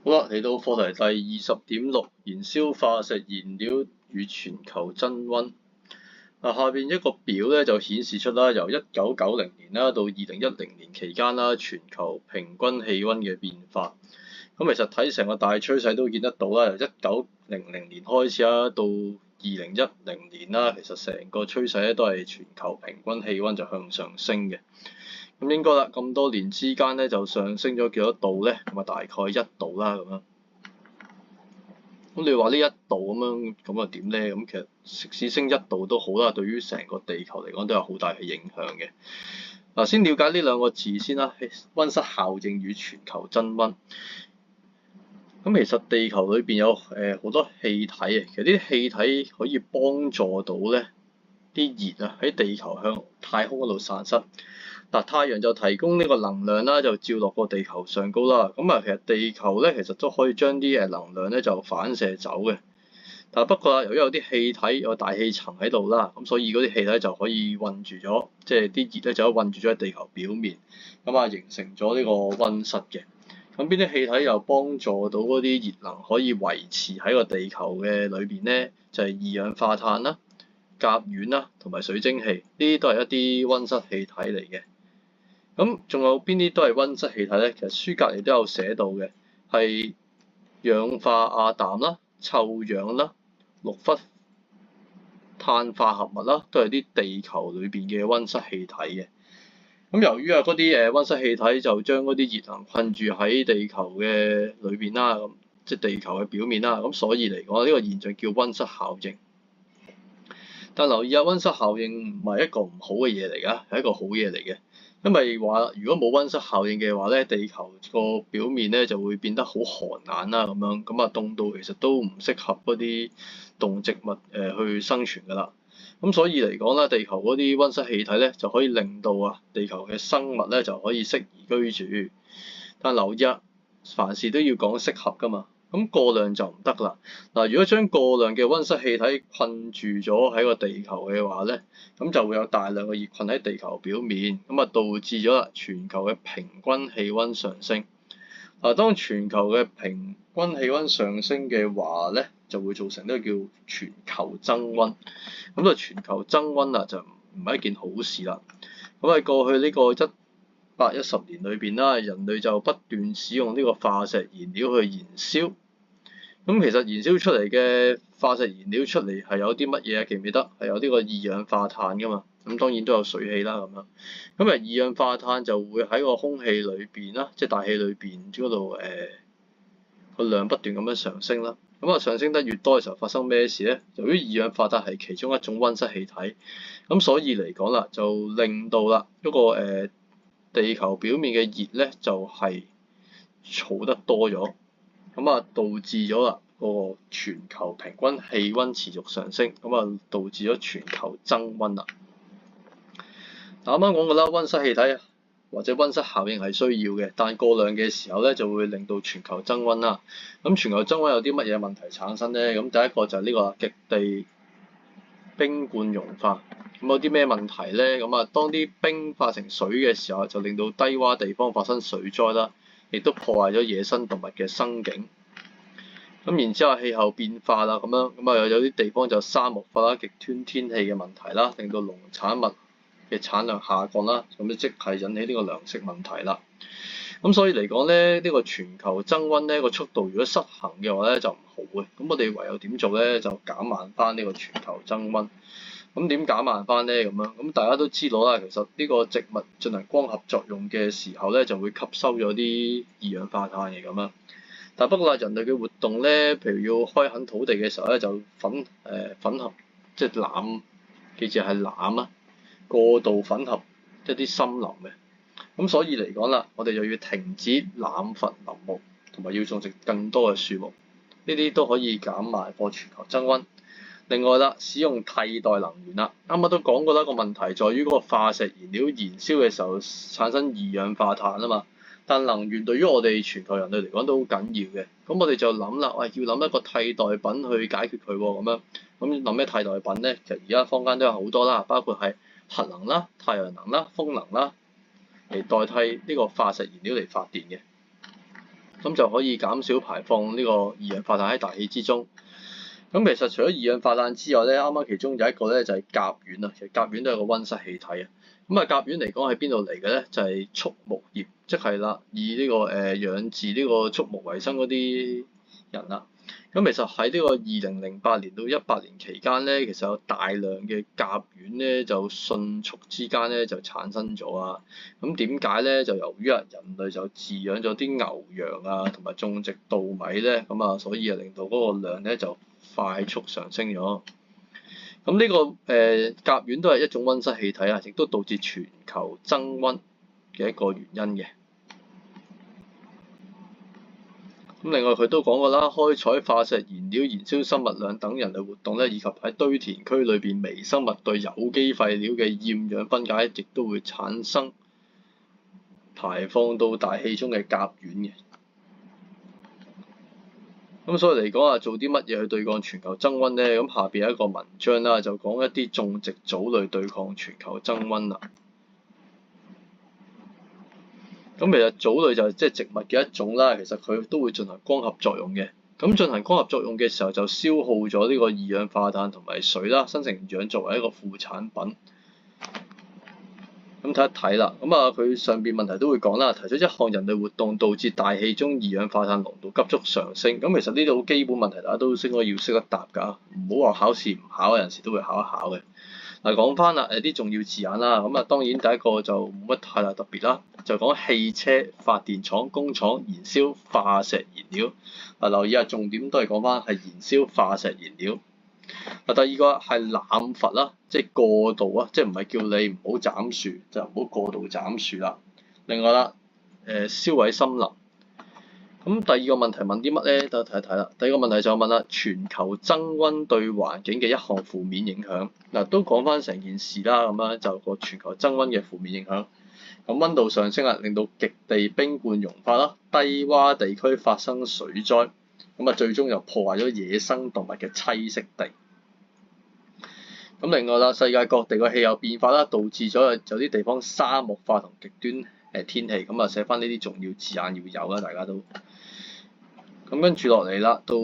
好啦，嚟到課題第20.6，燃燒化石燃料與全球增溫。下邊一個表咧就顯示出啦，由1990年啦到2010年期間啦，全球平均氣溫嘅變化。咁其實睇成個大趨勢都見得到啦，由1900年開始啦，到2010年啦，其實成個趨勢咧都係全球平均氣溫就向上升嘅。咁應該啦，咁多年之間咧就上升咗幾多度咧？咁啊大概1度啦咁樣。咁你話呢1度咁啊點咧？咁其實即使升1度都好啦，對於成個地球嚟講都有好大嘅影響嘅。嗱，先了解呢兩個字先啦，溫室效應與全球增溫。咁其實地球裏邊有好多氣體啊，其實呢啲氣體可以幫助到咧啲熱啊喺地球向太空嗰度散失。嗱，太陽就提供呢個能量啦，就照落個地球上高啦。咁啊，其實地球咧其實都可以將啲能量咧就反射走嘅。但不過由於有啲氣體有大氣層喺度啦，咁所以嗰啲氣體就可以困住咗，即係啲熱咧就可以困住咗喺地球表面，咁啊形成咗呢個溫室嘅。咁邊啲氣體又幫助到嗰啲熱能可以維持喺個地球嘅裏邊咧？就係二氧化碳啦、甲烷啦同埋水蒸氣，呢啲都係一啲溫室氣體嚟嘅。咁仲有邊啲都係溫室氣體咧？其實書隔離都有寫到嘅，係氧化亞氮啦、臭氧啦、氯氟碳化合物啦，都係啲地球裏邊嘅溫室氣體嘅。咁由於嗰啲溫室氣體就將嗰啲熱能困住喺地球嘅裏邊啦，咁即係地球嘅表面啦，咁所以嚟講呢個現象叫溫室效應。但留意下，溫室效應唔係一個唔好嘅嘢嚟㗎，係一個好嘢嚟嘅。因為話如果冇溫室效應嘅話咧，地球個表面咧就會變得好寒冷啦，咁樣咁啊凍到其實都唔適合嗰啲動植物去生存㗎啦。咁所以嚟講啦，地球嗰啲溫室氣體咧就可以令到地球嘅生物咧就可以適宜居住。但留意凡事都要講適合㗎嘛。咁過量就唔得啦。嗱，如果將過量嘅溫室氣體困住咗喺個地球嘅話咧，咁就會有大量嘅熱困喺地球表面，咁啊導致咗全球嘅平均氣溫上升。嗱，當全球嘅平均氣溫上升嘅話咧，就會造成呢個叫全球增溫。咁啊，全球增溫就唔係一件好事啦。咁喺過去呢個110年裏邊啦，人類就不斷使用呢個化石燃料去燃燒。咁其實燃燒出嚟嘅化石燃料出嚟係有啲乜嘢？記唔記得？係有呢個二氧化碳㗎嘛？咁當然都有水氣啦咁樣。咁二氧化碳就會喺個空氣裏邊啦，即係大氣裏邊嗰度個量不斷咁樣上升啦。咁上升得越多嘅時候發生咩事咧？由於二氧化碳係其中一種溫室氣體，咁所以嚟講啦，就令到啦嗰個地球表面嘅熱咧就係儲得多咗。咁導致咗個全球平均氣溫持續上升，咁導致咗全球增溫啦。啱啱講過啦，溫室氣體或者溫室效應係需要嘅，但過量嘅時候咧就會令到全球增溫啦。咁全球增溫有啲乜嘢問題產生咧？咁第一個就係呢個極地冰冠融化。咁有啲咩問題咧？咁當啲冰化成水嘅時候，就令到低窪地方發生水災啦。亦都破壞咗野生動物嘅生境。咁然之後氣候變化啦，咁樣有啲地方就沙漠化啦、極端天氣嘅問題啦，令到農產物嘅產量下降啦，咁即係引起呢個糧食問題啦。咁所以嚟講咧，呢個全球增溫咧個速度如果失衡嘅話咧就唔好嘅。咁我哋唯有點做咧？就減慢翻呢個全球增溫。咁點減慢翻咧？咁大家都知道啦，其實呢個植物進行光合作用嘅時候咧，就會吸收咗啲二氧化碳嘅咁樣。但不過人類嘅活動咧，譬如要開墾土地嘅時候咧，就粉合，即係濫，記住係濫啊，過度粉合一啲森林嘅。咁所以嚟講啦，我哋就要停止濫伐林木，同埋要種植更多嘅樹木，呢啲都可以減慢個全球增溫。另外啦，使用替代能源啦，啱啱都講過啦，個問題在於嗰個化石燃料燃燒嘅時候產生二氧化碳啊嘛。但能源對於我哋全球人類嚟講都好緊要嘅，咁我哋就諗啦，要諗一個替代品去解決佢喎，咁樣，咁諗咩替代品咧？其實而家坊間都有好多啦，包括係核能啦、太陽能啦、風能啦，嚟代替呢個化石燃料嚟發電嘅。咁就可以減少排放呢個二氧化碳喺大氣之中。咁其實除咗二氧化碳之外咧，啱啱其中有一個咧就係甲烷啊，其實甲烷都係個溫室氣體啊。咁啊，甲烷嚟講喺邊度嚟嘅咧？就係畜牧業，即係啦，以呢個養殖呢個畜牧為生嗰啲人啦。咁其實喺呢個2008年到18年期間咧，其實有大量嘅甲烷咧就迅速之間咧就產生咗啊。咁點解咧？就由於人類就飼養咗啲牛羊啊，同埋種植稻米咧，咁啊，所以啊令到嗰個量咧就快速上升咗。咁呢個甲烷都係一種溫室氣體啊，亦都導致全球增溫嘅一個原因嘅。咁另外佢都講過啦，開採化石燃料、燃燒生物量等人類活動咧，以及喺堆填區裏邊微生物對有機廢料嘅厭氧分解，亦都會產生排放到大氣中嘅甲烷嘅。咁所以嚟講啊，做啲乜嘢去對抗全球增溫咧？咁下邊有一個文章啦，就講一啲種植藻類對抗全球增溫啦。咁其實藻類就即係植物嘅一種啦，其實佢都會進行光合作用嘅。咁進行光合作用嘅時候就消耗咗呢個二氧化碳同埋水啦，生成氧作為一個副產品。咁睇一睇啦，咁啊佢上邊問題都會講啦，提出一項人類活動導致大氣中二氧化碳濃度急速上升。咁其實呢啲好基本問題，大家都應該要識得答㗎，唔好話考試唔考，有陣時都會考一考嘅。嗱，講翻啦，啲重要字眼啦，咁啊當然第一個就冇乜太大特別啦，就講汽車、發電廠、工廠燃燒化石燃料。嗱，留意下重點都係講翻係燃燒化石燃料。第二個係濫伐啦，即係過度啊，即係唔係叫你唔好斬樹，就唔好過度斬樹啦。另外啦，燒毀森林。咁第二個問題問啲乜咧？等我睇一睇啦。第二個問題就問啦，全球增溫對環境嘅一項負面影響。嗱，都講翻成件事啦，咁樣就個全球增溫嘅負面影響。咁溫度上升啊，令到極地冰冠融化啦，低洼地區發生水災，咁啊最終又破壞咗野生動物嘅棲息地。咁另外啦，世界各地嘅氣候變化啦，導致咗有啲地方沙漠化同極端天氣，咁啊寫翻呢啲重要字眼要有啦，大家都。咁跟住落嚟啦，到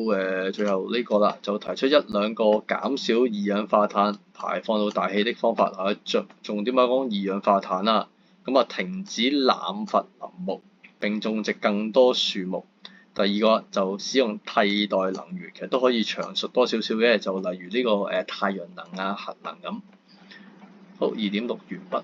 最後呢個啦，就提出一兩個減少二氧化碳排放到大氣的方法啊，重點講二氧化碳啦。咁啊，停止濫伐林木並種植更多樹木。第二個就使用替代能源，其實都可以詳述多少少嘅，就例如呢個太陽能啊、核能咁。好，2.6完畢。